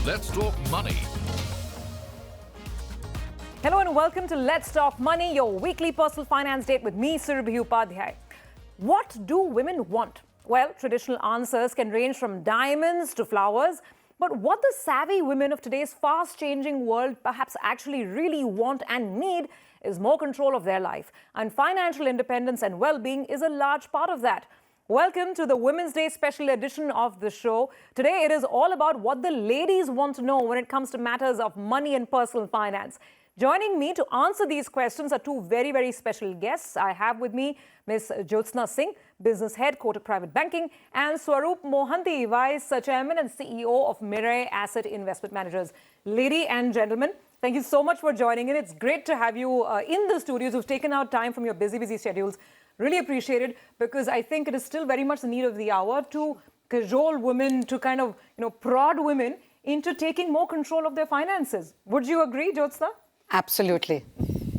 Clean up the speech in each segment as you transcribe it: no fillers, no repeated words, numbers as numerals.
Let's Talk Money. Hello and welcome to Let's Talk Money, your weekly personal finance date with me, Surabhi Upadhyay. What do women want? Well, traditional answers can range from diamonds to flowers, but what the savvy women of today's fast-changing world perhaps actually really want and need is more control of their life. And financial independence and well-being is a large part of that. Welcome to the Women's Day special edition of the show. Today, it is all about what the ladies want to know when it comes to matters of money and personal finance. Joining me to answer these questions are two very, very special guests. I have with me Ms. Jyotsna Singh, Business Head, Kotak Private Banking, and Swaroop Mohanty, Vice Chairman and CEO of Mirae Asset Investment Managers. Ladies and gentlemen, thank you so much for joining in. It's great to have you in the studios who've taken out time from your busy schedules. Really appreciate it, because I think it is still very much the need of the hour to cajole women, to kind of, prod women into taking more control of their finances. Would you agree, Jyotsna? Absolutely.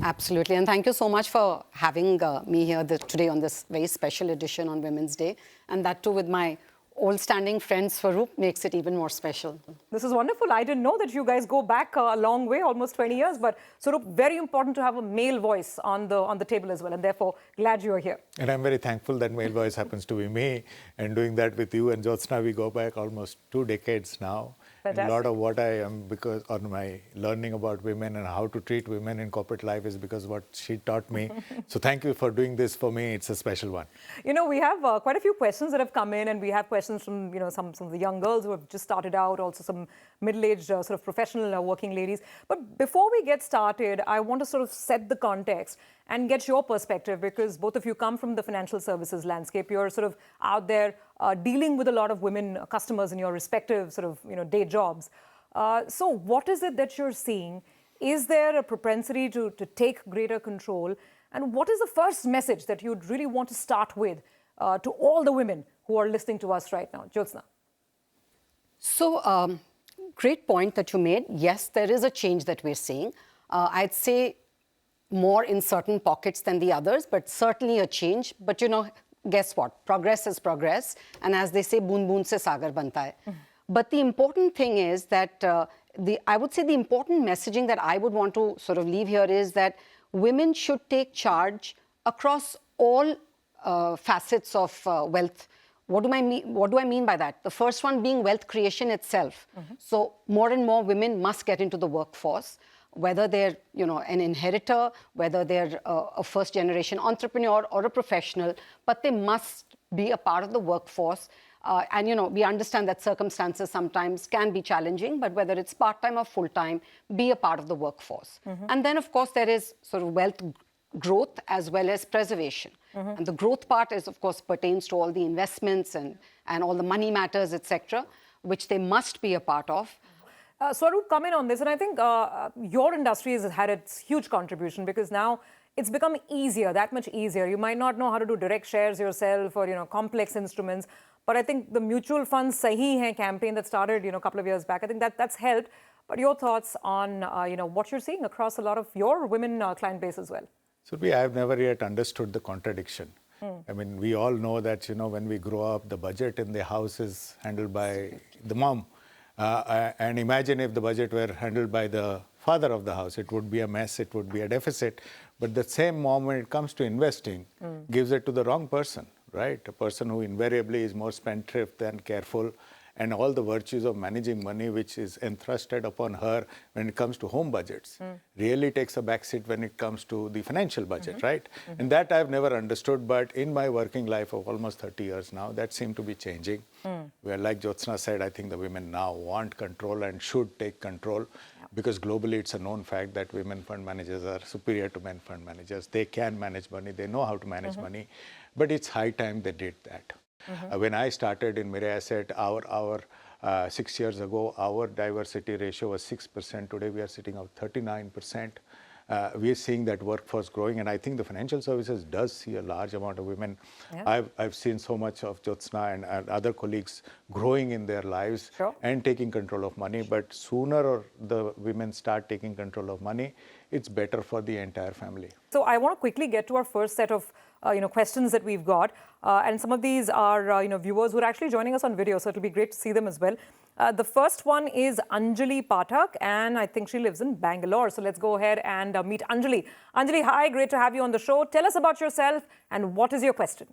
Absolutely. And thank you so much for having me here today on this very special edition on Women's Day. And that too with my old standing friend Swaroop makes it even more special. This is wonderful. I didn't know that you guys go back a long way, almost 20 years. But Swaroop, very important to have a male voice on the table as well. And therefore, glad you're here. And I'm very thankful that male voice happens to be me. And doing that with you and Jyotsna, we go back almost 2 decades now. And a lot of what I am, because on my learning about women and how to treat women in corporate life, is because what she taught me. So thank you for doing this for me. It's a special one. We have quite a few questions that have come in, and we have questions from some of the young girls who have just started out, also some middle-aged sort of professional working ladies. But before we get started, I want to sort of set the context and get your perspective, because both of you come from the financial services landscape. You're sort of out there dealing with a lot of women customers in your respective sort of day jobs. So what is it that you're seeing? Is there a propensity to take greater control? And what is the first message that you'd really want to start with to all the women who are listening to us right now? Jyotsna. So, great point that you made. Yes, there is a change that we're seeing. I'd say more in certain pockets than the others, but certainly a change. But guess what? Progress is progress. And as they say, boon boon se sagar banta hai. But the important thing is that I would say the important messaging that I would want to sort of leave here is that women should take charge across all facets of wealth. What do I mean by that? The first one being wealth creation itself. So more and more women must get into the workforce, whether they're an inheritor, whether they're a first-generation entrepreneur or a professional, but they must be a part of the workforce. And we understand that circumstances sometimes can be challenging, but whether it's part-time or full-time, be a part of the workforce. And then, of course, there is sort of wealth growth as well as preservation. And the growth part is, of course, pertains to all the investments and all the money matters, etc., which they must be a part of. Swaroop, come in on this, and I think your industry has had its huge contribution, because now it's become easier, that much easier. You might not know how to do direct shares yourself or complex instruments, but I think the mutual fund Sahi Hai campaign that started a couple of years back, I think that's helped. But your thoughts on what you're seeing across a lot of your women client base as well? So I've never yet understood the contradiction. I mean, we all know that when we grow up, the budget in the house is handled by the mom. And imagine if the budget were handled by the father of the house, it would be a mess, it would be a deficit. But the same mom, when it comes to investing, gives it to the wrong person, right? A person who invariably is more spendthrift than careful, and all the virtues of managing money, which is entrusted upon her when it comes to home budgets, really takes a backseat when it comes to the financial budget, right? And that I've never understood, but in my working life of almost 30 years now, that seemed to be changing. Where, like Jyotsna said, I think the women now want control and should take control, because globally it's a known fact that women fund managers are superior to men fund managers. They can manage money, they know how to manage money, but it's high time they did that. When I started in Mirae Asset, 6 years ago, our diversity ratio was 6%. Today, we are sitting at 39%. We are seeing that workforce growing, and I think the financial services does see a large amount of women. Yeah. I've seen so much of Jyotsna and other colleagues growing in their lives and taking control of money. But sooner the women start taking control of money, it's better for the entire family. So I want to quickly get to our first set of questions that we've got. And some of these are viewers who are actually joining us on video, so it'll be great to see them as well. The first one is Anjali Pathak, and I think she lives in Bangalore. So let's go ahead and meet Anjali. Anjali, hi, great to have you on the show. Tell us about yourself and what is your question?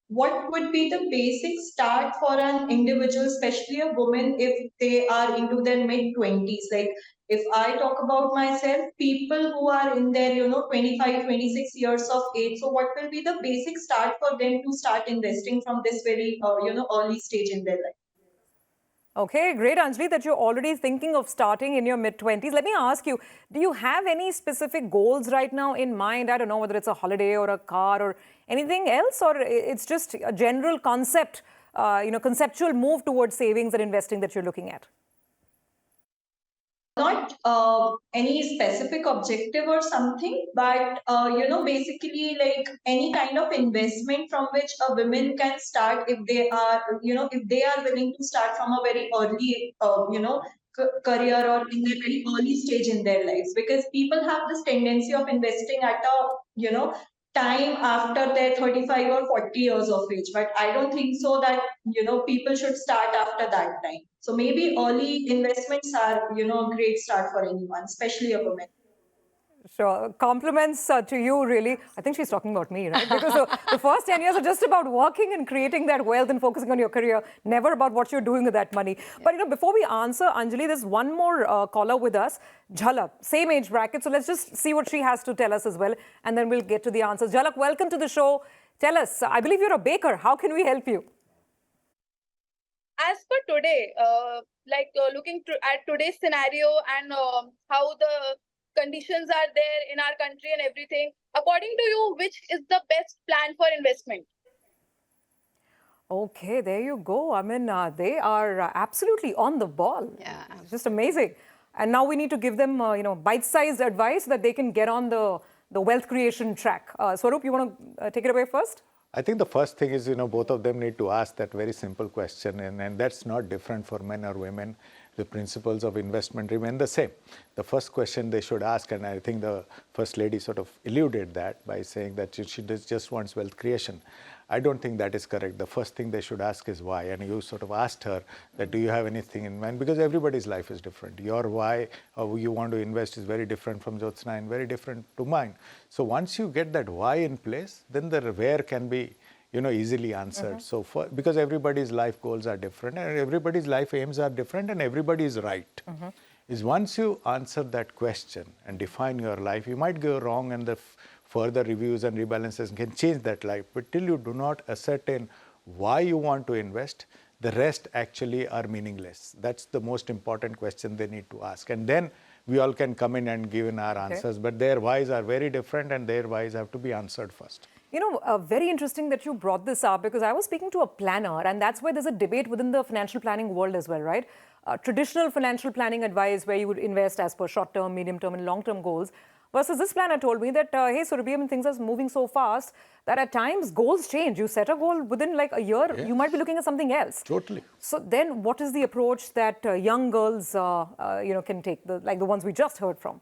What would be the basic start for an individual, especially a woman, if they are into their mid 20s? Like, if I talk about myself, people who are in their, 25, 26 years of age. So, what will be the basic start for them to start investing from this very, early stage in their life? Okay, great, Anjali, that you're already thinking of starting in your mid-20s. Let me ask you, do you have any specific goals right now in mind? I don't know whether it's a holiday or a car or anything else, or it's just a general concept, conceptual move towards savings and investing that you're looking at? Not any specific objective or something, but basically like any kind of investment from which a woman can start if they are, if they are willing to start from a very early, career or in a very early stage in their lives, because people have this tendency of investing at a, time after their 35 or 40 years of age. But I don't think so that, people should start after that time. So maybe early investments are, a great start for anyone, especially a woman. Sure. Compliments to you, really. I think she's talking about me, right? Because the first 10 years are just about working and creating that wealth and focusing on your career, never about what you're doing with that money. Yeah. But, before we answer, Anjali, there's one more caller with us, Jhalak, same age bracket. So let's just see what she has to tell us as well, and then we'll get to the answers. Jhalak, welcome to the show. Tell us, I believe you're a baker. How can we help you? As per today, looking at today's scenario and how the conditions are there in our country and everything, according to you, which is the best plan for investment? Okay, there you go. I mean, they are absolutely on the ball. Yeah. It's just amazing. And now we need to give them, bite-sized advice so that they can get on the wealth creation track. Swaroop, you want to take it away first? I think the first thing is, both of them need to ask that very simple question, and that's not different for men or women. The principles of investment remain the same. The first question they should ask, and I think the First Lady sort of alluded that by saying that she just wants wealth creation. I don't think that is correct. The first thing they should ask is why. And you sort of asked her that, do you have anything in mind? Because everybody's life is different. Your why you want to invest is very different from Jyotsna and very different to mine. So once you get that why in place, then the where can be easily answered. So because everybody's life goals are different and everybody's life aims are different and everybody is right. Is once you answer that question and define your life, you might go wrong and the further reviews and rebalances can change that life. But till you do not ascertain why you want to invest, the rest actually are meaningless. That's the most important question they need to ask. And then we all can come in and give in our answers, but their whys are very different and their whys have to be answered first. Very interesting that you brought this up, because I was speaking to a planner, and that's why there's a debate within the financial planning world as well, right? Traditional financial planning advice where you would invest as per short-term, medium-term and long-term goals, versus this planner told me that, hey, Surabhi, things are moving so fast that at times goals change. You set a goal within like a year, you might be looking at something else. Totally. So then what is the approach that young girls, can take, like the ones we just heard from?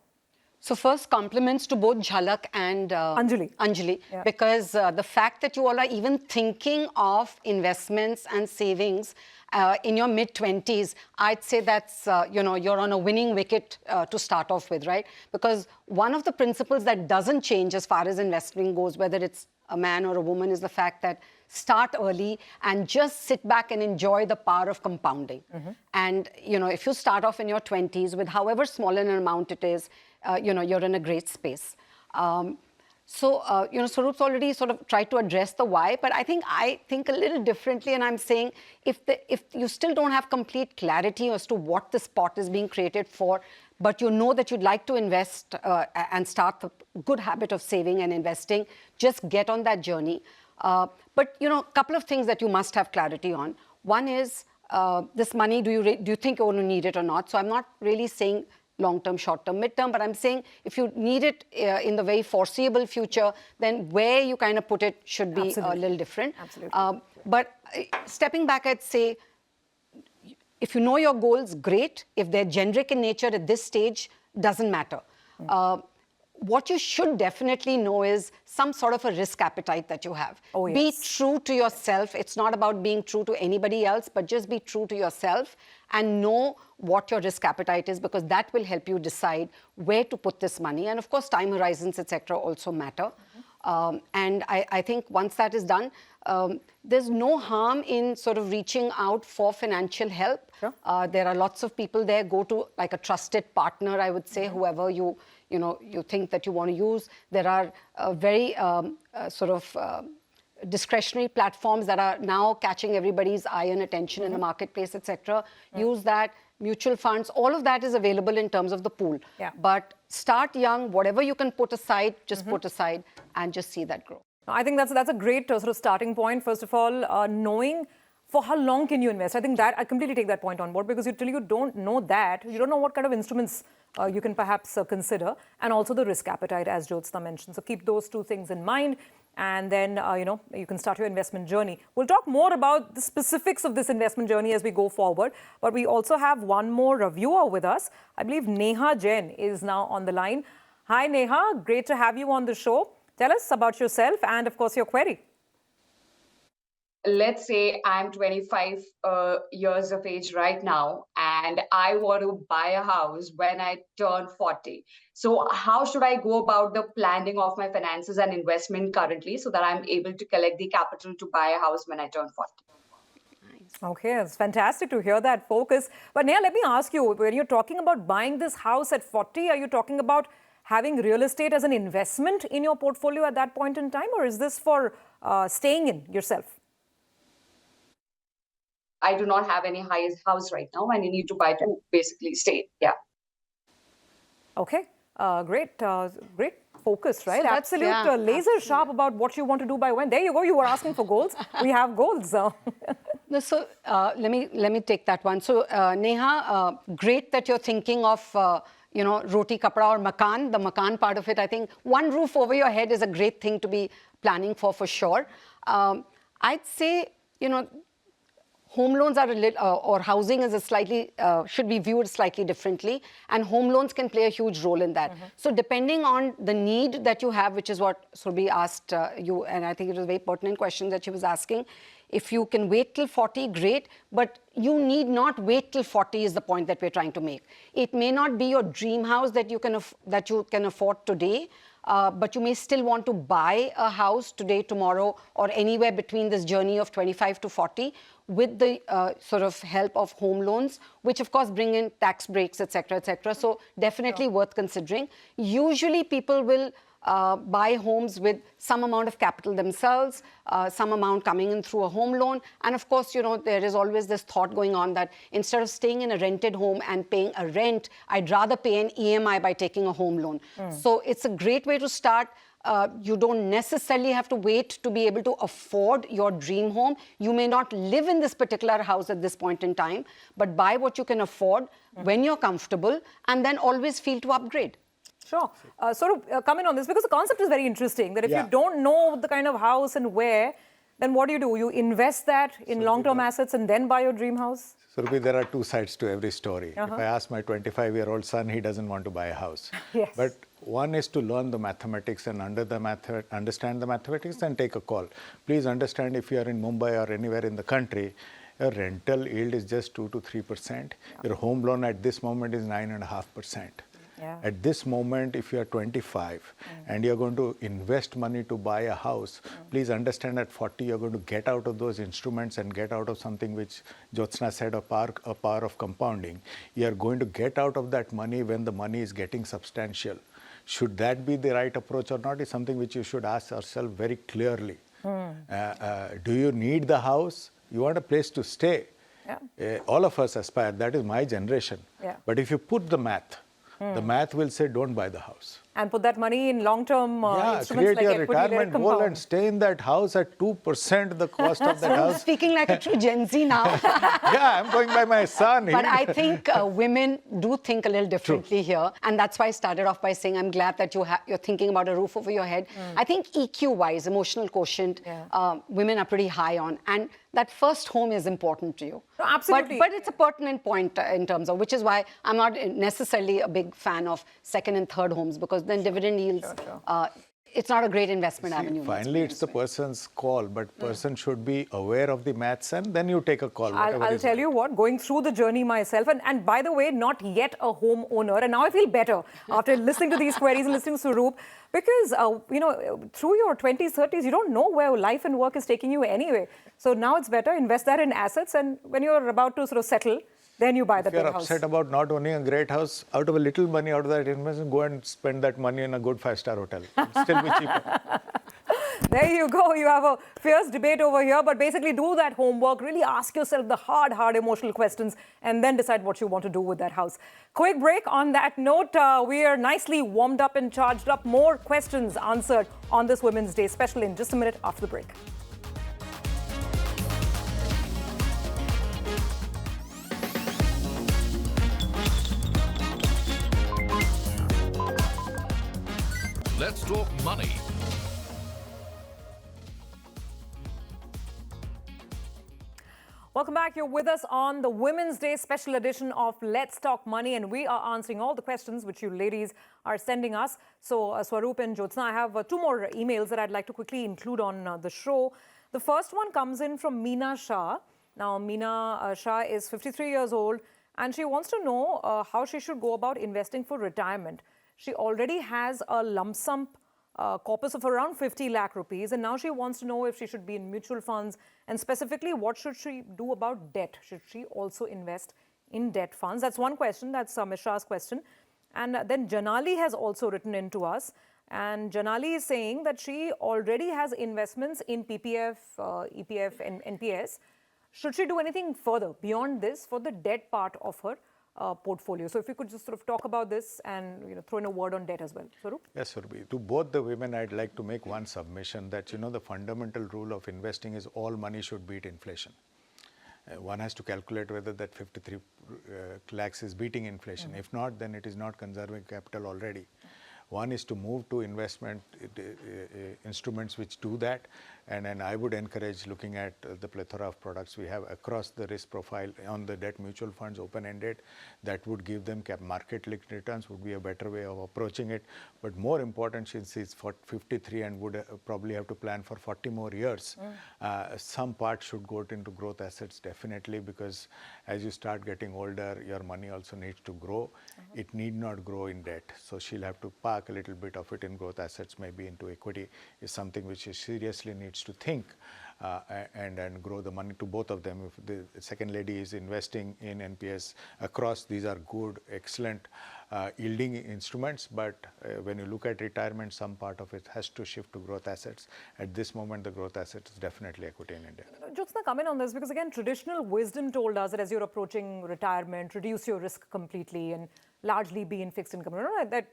So first, compliments to both Jhalak and Anjali, yeah. Because the fact that you all are even thinking of investments and savings in your mid-20s, I'd say that's, you're on a winning wicket to start off with, right? Because one of the principles that doesn't change as far as investing goes, whether it's a man or a woman, is the fact that start early and just sit back and enjoy the power of compounding. And, if you start off in your 20s with however small an amount it is, you're in a great space. Swaroop's already sort of tried to address the why, but I think a little differently, and I'm saying if you still don't have complete clarity as to what this pot is being created for, but you know that you'd like to invest and start the good habit of saving and investing, just get on that journey. But, a couple of things that you must have clarity on. One is this money, do you think you're going to need it or not? So I'm not really saying long-term, short-term, mid-term, but I'm saying if you need it in the very foreseeable future, then where you kind of put it should be a little different. Absolutely. But stepping back, I'd say, if you know your goals, great. If they're generic in nature at this stage, doesn't matter. what you should definitely know is some sort of a risk appetite that you have. Oh, Be yes. true to yourself. It's not about being true to anybody else, but just be true to yourself and know what your risk appetite is, because that will help you decide where to put this money. And of course, time horizons, etc., also matter. And I think once that is done, there's no harm in sort of reaching out for financial help. Sure. There are lots of people there. Go to like a trusted partner, I would say, whoever you think that you want to use. There are very discretionary platforms that are now catching everybody's eye and attention in the marketplace, etc. Use that. Mutual funds, all of that is available in terms of the pool. Yeah. But start young, whatever you can put aside, just put aside and just see that grow. I think that's a great sort of starting point. First of all, knowing for how long can you invest. I think that I completely take that point on board, because till you don't know that, you don't know what kind of instruments you can perhaps consider, and also the risk appetite, as Jyotsna mentioned. So keep those two things in mind, and then you can start your investment journey. We'll talk more about the specifics of this investment journey as we go forward, but we also have one more viewer with us. I believe Neha Jain is now on the line. Hi Neha, great to have you on the show. Tell us about yourself and of course your query. Let's say I'm 25 years of age right now, and I want to buy a house when I turn 40. So how should I go about the planning of my finances and investment currently so that I'm able to collect the capital to buy a house when I turn 40? Okay, it's fantastic to hear that focus. But Neha, let me ask you, when you're talking about buying this house at 40, are you talking about having real estate as an investment in your portfolio at that point in time, or is this for staying in yourself? I do not have any house right now, and I need to buy to basically stay. Yeah. Okay, great focus, right? So Absolute laser sharp about what you want to do by when. There you go. You were asking for goals. We have goals. No, so let me take that one. So Neha, great that you're thinking of roti kapda or makan. The makan part of it, I think one roof over your head is a great thing to be planning for sure. I'd say home loans are or housing is should be viewed slightly differently, and home loans can play a huge role in that. So depending on the need that you have, which is what Surbhi asked you, and I think it was a very pertinent question that she was asking. If you can wait till 40, great, but you need not wait till 40 is the point that we're trying to make. It may not be your dream house that you can afford today, but you may still want to buy a house today, tomorrow, or anywhere between this journey of 25 to 40 with the sort of help of home loans, which of course bring in tax breaks, etc., etc. So definitely worth considering. Usually people will buy homes with some amount of capital themselves, some amount coming in through a home loan. And of course, there is always this thought going on that instead of staying in a rented home and paying a rent, I'd rather pay an EMI by taking a home loan. So it's a great way to start. You don't necessarily have to wait to be able to afford your dream home. You may not live in this particular house at this point in time, but buy what you can afford when you're comfortable, and then always feel to upgrade. Sure. Come in on this, because the concept is very interesting, that if you don't know the kind of house and where, then what do? You invest that in long-term assets and then buy your dream house? Surbhi, there are two sides to every story. If I ask my 25-year-old son, he doesn't want to buy a house. Yes. But one is to learn the mathematics and understand the mathematics and take a call. Please understand, if you are in Mumbai or anywhere in the country, your rental yield is just 2 to 3%. Your home loan at this moment is 9.5%. Yeah. At this moment, if you are 25 and you're going to invest money to buy a house, please understand at 40 you're going to get out of those instruments and get out of something which Jyotsna said, a power of compounding. You are going to get out of that money when the money is getting substantial. Should that be the right approach or not is something which you should ask yourself very clearly. Do you need the house? You want a place to stay. Yeah. All of us aspire. That is my generation. Yeah. But if you put the math, the math will say don't buy the house. And put that money in long-term instruments create like your equity, retirement goal and stay in that house at 2% the cost of that house. Speaking like a true Gen Z now. Yeah, I'm going by my son. But I think women do think a little differently here. And that's why I started off by saying I'm glad that you're thinking about a roof over your head. I think EQ-wise, emotional quotient, women are pretty high on. And that first home is important to you. No, absolutely. But it's a pertinent point in terms of, which is why I'm not necessarily a big fan of second and third homes, because then dividend yields, it's not a great investment avenue. Finally, it's the person's call, but person should be aware of the maths, and then you take a call. I'll tell you what, going through the journey myself, and by the way, not yet a homeowner, and now I feel better after listening to these queries and listening to Swaroop, because, through your 20s, 30s, you don't know where life and work is taking you anyway. So now it's better, invest that in assets, and when you're about to sort of settle, then you buy the big house. If you're upset about not owning a great house, out of a little money out of that investment, go and spend that money in a good 5-star hotel. It'll still be cheaper. There you go. You have a fierce debate over here, but basically do that homework. Really ask yourself the hard emotional questions and then decide what you want to do with that house. Quick break. On that note, we are nicely warmed up and charged up. More questions answered on this Women's Day special in just a minute after the break. Let's talk money. Welcome back. You're with us on the Women's Day special edition of Let's Talk Money, and we are answering all the questions which you ladies are sending us. So, Swaroop and Jyotsna, I have 2 more emails that I'd like to quickly include on the show. The first one comes in from Meena Shah. Now, Meena Shah is 53 years old, and she wants to know how she should go about investing for retirement. She already has a lump sum corpus of around 50 lakh rupees, and now she wants to know if she should be in mutual funds, and specifically what should she do about debt. Should she also invest in debt funds? That's one question. That's Ms. Shah's question. And then Janali has also written in to us, and Janali is saying that she already has investments in PPF, EPF and NPS. Should she do anything further beyond this for the debt part of her portfolio? So if you could just sort of talk about this and throw in a word on debt as well. Swaroop? Yes, Surbhi. To both the women, I'd like to make one submission that, the fundamental rule of investing is all money should beat inflation. One has to calculate whether that 53 lakhs is beating inflation. If not, then it is not conserving capital already. One is to move to investment instruments which do that, and I would encourage looking at the plethora of products we have across the risk profile on the debt mutual funds, open-ended, that would give them market-linked returns would be a better way of approaching it. But more important, since it's for 53 and would probably have to plan for 40 more years, some part should go into growth assets definitely, because as you start getting older, your money also needs to grow. It need not grow in debt. So she'll have to park a little bit of it in growth assets, maybe into equity, is something which she seriously needs to think and grow the money to both of them. If the second lady is investing in NPS across, these are good, excellent yielding instruments, but when you look at retirement, some part of it has to shift to growth assets. At this moment, the growth asset is definitely equity in India. Jyotsna, come in on this, because again, traditional wisdom told us that as you're approaching retirement, reduce your risk completely and largely be in fixed income. That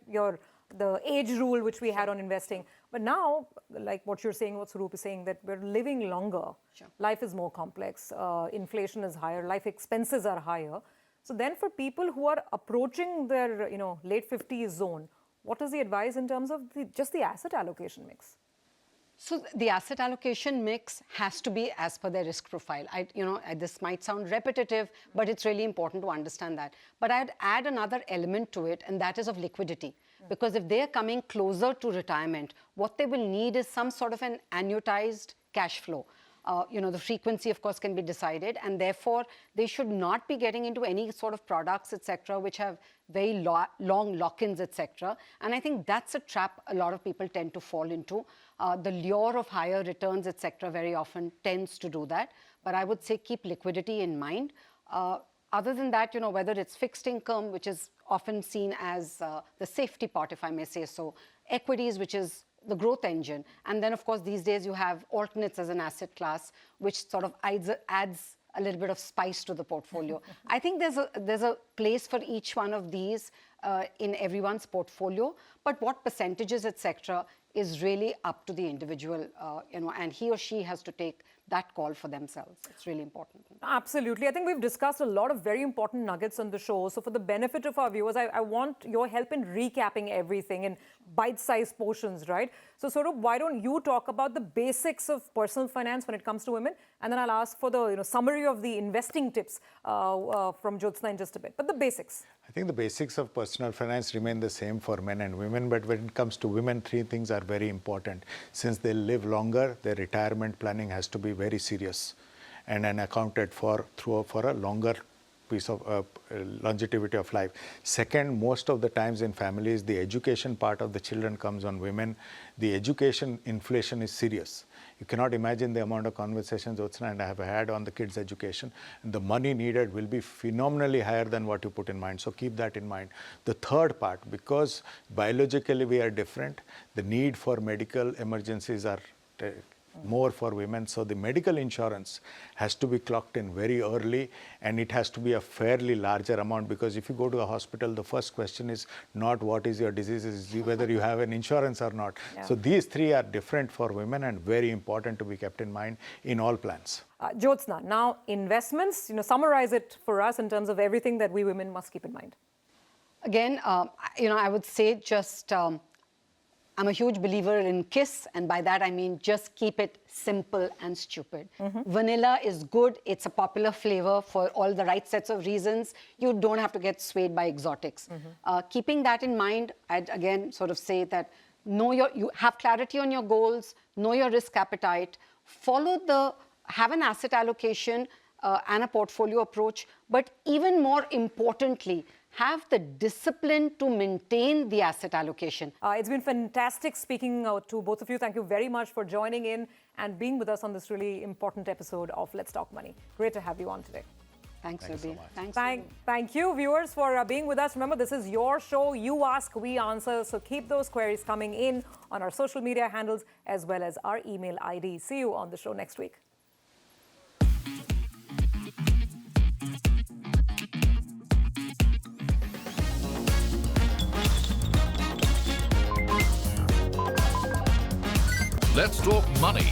the age rule which we had on investing. But now, like what you're saying, what Swaroop is saying, that we're living longer. Sure. Life is more complex. Inflation is higher. Life expenses are higher. So then for people who are approaching their late 50s zone, what is the advice in terms of just the asset allocation mix? So the asset allocation mix has to be as per their risk profile. This might sound repetitive, but it's really important to understand that. But I'd add another element to it, and that is of liquidity. Because if they're coming closer to retirement, what they will need is some sort of an annuitized cash flow. The frequency, of course, can be decided, and therefore they should not be getting into any sort of products, etc., which have very long lock-ins, etc. And I think that's a trap a lot of people tend to fall into. The lure of higher returns, etc., very often tends to do that. But I would say keep liquidity in mind. Other than that, whether it's fixed income, which is often seen as the safety part, if I may say so, equities, which is the growth engine. And then, of course, these days you have alternates as an asset class, which sort of adds a little bit of spice to the portfolio. I think there's a place for each one of these in everyone's portfolio, but what percentages, etc., is really up to the individual, and he or she has to take that call for themselves. It's really important. Absolutely. I think we've discussed a lot of very important nuggets on the show. So for the benefit of our viewers, I want your help in recapping everything and bite-sized portions, right? So Swaroop, why don't you talk about the basics of personal finance when it comes to women, and then I'll ask for the summary of the investing tips from Jyotsna in just a bit. But the basics. I think the basics of personal finance remain the same for men and women, but when it comes to women, three things are very important. Since they live longer, their retirement planning has to be very serious and accounted for for a longer piece of longevity of life. Second, most of the times in families, the education part of the children comes on women. The education inflation is serious. You cannot imagine the amount of conversations Jyotsna and I have had on the kids' education. And the money needed will be phenomenally higher than what you put in mind. So keep that in mind. The third part, because biologically we are different, the need for medical emergencies are more for women. So the medical insurance has to be clocked in very early, and it has to be a fairly larger amount, because if you go to a hospital, the first question is not what is your disease, is whether you have an insurance or not. Yeah. So these three are different for women and very important to be kept in mind in all plans. Jyotsna, now investments, summarize it for us in terms of everything that we women must keep in mind. Again, I would say just I'm a huge believer in KISS, and by that I mean just keep it simple and stupid. Vanilla is good. It's a popular flavor for all the right sets of reasons. You don't have to get swayed by exotics. Keeping that in mind, I'd again sort of say that you have clarity on your goals, know your risk appetite, have an asset allocation and a portfolio approach, but even more importantly, have the discipline to maintain the asset allocation. It's been fantastic speaking to both of you. Thank you very much for joining in and being with us on this really important episode of Let's Talk Money. Great to have you on today. Thanks, Thank you Ruby. so much. Thanks. Thank you, viewers, for being with us. Remember, this is your show. You ask, we answer. So keep those queries coming in on our social media handles as well as our email ID. See you on the show next week. Let's Talk Money.